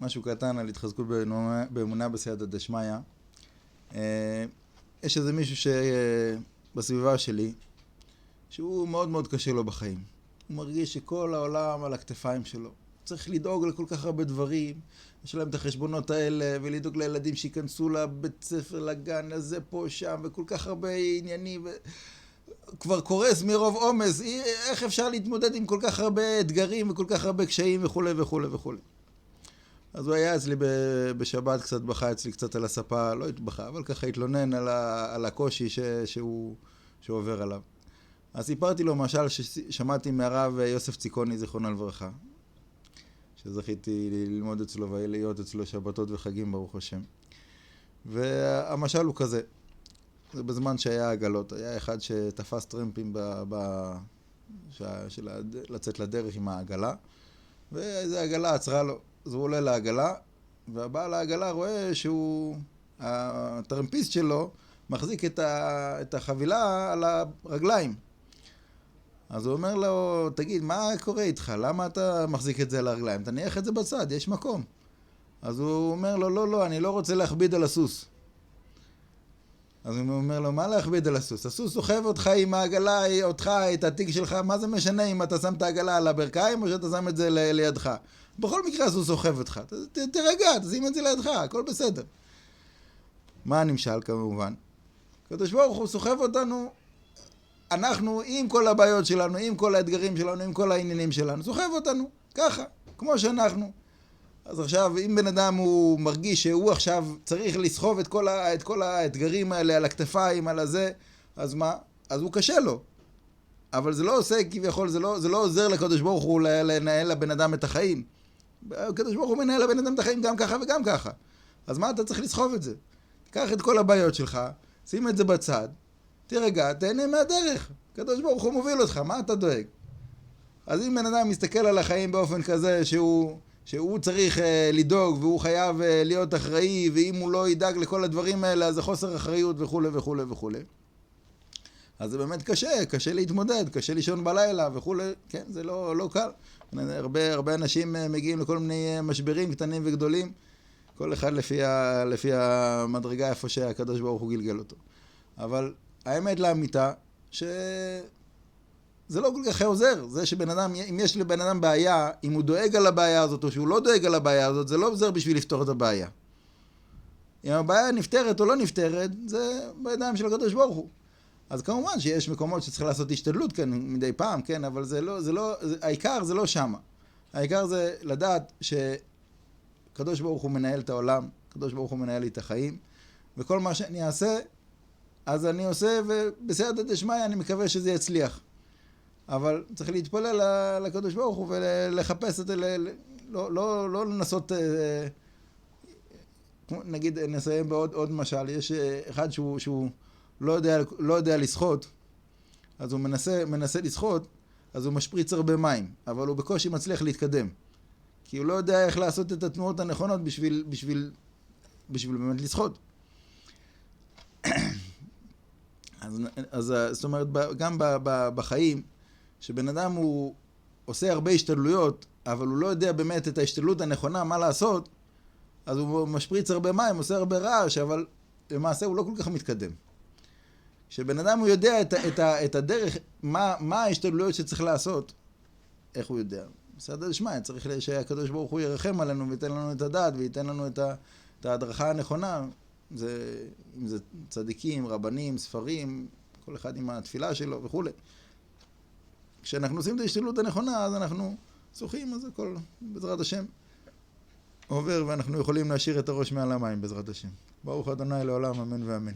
משהו קטן על התחזקות באמונה בסייעתא דשמיא. יש איזה מישהו בסביבה שלי, שהוא מאוד מאוד קשה לו בחיים. הוא מרגיש שכל העולם על הכתפיים שלו. צריך לדאוג לכל כך הרבה דברים, יש להם את החשבונות האלה, ולדאוג לילדים שיכנסו לבית ספר, לגן הזה, פה, שם, וכל כך הרבה עניינים, כבר קורס מרוב עומס, איך אפשר להתמודד עם כל כך הרבה אתגרים, וכל כך הרבה קשיים, וכו' וכו' וכו'. אז הוא היה אצלי בשבת, קצת בכה אצלי קצת על הספה, לא התבכה, אבל ככה התלונן על הקושי שהוא עובר עליו. אז סיפרתי לו משל ששמעתי מהרב יוסף ציקוני, זיכרונו לברכה, שזכיתי ללמוד אצלו ולהיות אצלו שבתות וחגים ברוך השם. והמשל הוא כזה, זה בזמן שהיה עגלות, היה אחד שתפס טרמפים של לצאת לדרך עם העגלה, ואיזו עגלה עצרה לו, אז הוא עולה לעגלה, והבעל העגלה רואה הטרמפיסט שלו מחזיק את החבילה על הרגליים. אז הוא אומר לו, תגיד, מה קורה איתך? למה אתה מחזיק את זה על הרגליים? תניח את זה בצד, יש מקום. אז הוא אומר לו, לא, אני לא רוצה להכביד על הסוס. אז הוא אומר לו, מה להכביד על הסוס? הסוס סוחב אותך עם העגלה, אותך, את התיק שלך, מה זה משנה אם אתה שם את העגלה על הברכיים או שאתה שם את זה לידך? בכל מקרה הסוס סוחב אותך. תרגע, תשים את זה לידך, הכל בסדר. מה הנמשל כמובן? הקדוש ברוך הוא סוחב אותנו, אנחנו עם כל הבעיות שלנו, עם כל האתגרים שלנו, עם כל העניינים שלנו, סוחב אותנו, ככה, כמו שאנחנו. אז עכשיו, אם בן אדם הוא מרגיש שהוא עכשיו צריך לסחוב את כל האתגרים האלה על הכתפיים, על הזה, אז מה? אז הוא קשה לו. אבל זה לא עושה כביכול, זה לא עוזר לקדוש ברוך הוא לנהל לבן אדם את החיים. הקדוש ברוך הוא מנהל לבן אדם את החיים גם ככה וגם ככה. אז מה אתה צריך לסחוב את זה? תיקח את כל הבעיות שלך, שים את זה בצד, תרגע, תהנה מהדרך. הקדוש ברוך הוא מוביל אותך, מה אתה דואג? אז אם בן אדם מסתכל על החיים באופן כזה שהוא צריך לדאוג והוא חייב להיות אחראי, ואם הוא לא ידאג לכל הדברים האלה אז זה חוסר אחריות וכו' וכו' וכו'. אז זה באמת קשה להתמודד, קשה לישון בלילה וכו'. כן, זה לא קל. הרבה אנשים מגיעים לכל מיני משברים קטנים וגדולים, כל אחד לפי המדרגה איפה שהקדוש ברוך הוא גלגל אותו. אבל האמת לאמיתה זה לא כל כך עוזר. זה שבן אדם, אם יש לבן אדם בעיה, אם הוא דואג על הבעיה הזאת או שהוא לא דואג על הבעיה הזאת, זה לא עוזר בשביל לפתור את הבעיה. אם הבעיה נפתרת או לא נפתרת, זה בידיים של הקדוש ברוך הוא. אז כמובן שיש מקומות שצריך לעשות השתדלות כאן מדי פעם, כן, אבל העיקר זה לא שמה. העיקר זה לדעת שקדוש ברוך הוא מנהל את העולם, קדוש ברוך הוא מנהל לי את החיים, וכל מה שאני אעשה, אז אני עושה, ובסייעתא דשמיא אני מקווה שזה יצליח. אבל צריך להתפלל לקדוש ברוך הוא ולחפש את זה, לא לנסות, נגיד נסיים בעוד משל, יש אחד שהוא לא יודע לשחות, אז הוא מנסה לשחות, אז הוא משפריץ הרבה מים, אבל הוא בקושי מצליח להתקדם, כי הוא לא יודע איך לעשות את התנועות הנכונות בשביל באמת לשחות. אז זאת אומרת, גם בחיים, שבן אדם הוא עושה הרבה השתדלויות, אבל הוא לא יודע באמת את ההשתדלות הנכונה, מה לעשות, אז הוא משפריץ הרבה מים, עושה הרבה רעש, אבל למעשה הוא לא כל כך מתקדם. כשבן אדם הוא יודע את הדרך, מה ההשתדלויות שצריך לעשות, איך הוא יודע? בסייעתא דשמיא, צריך שהקדוש ברוך הוא ירחם עלינו וייתן לנו את הדעת וייתן לנו את ההדרכה הנכונה. אם זה צדיקים, רבנים, ספרים, כל אחד עם התפילה שלו וכו'. כשאנחנו עושים את ההשתדלות הנכונה, אז אנחנו שוחים, אז הכל בעזרת השם עובר, ואנחנו יכולים להשאיר את הראש מעל המים בעזרת השם. ברוך ה' לעולם, אמן ואמן.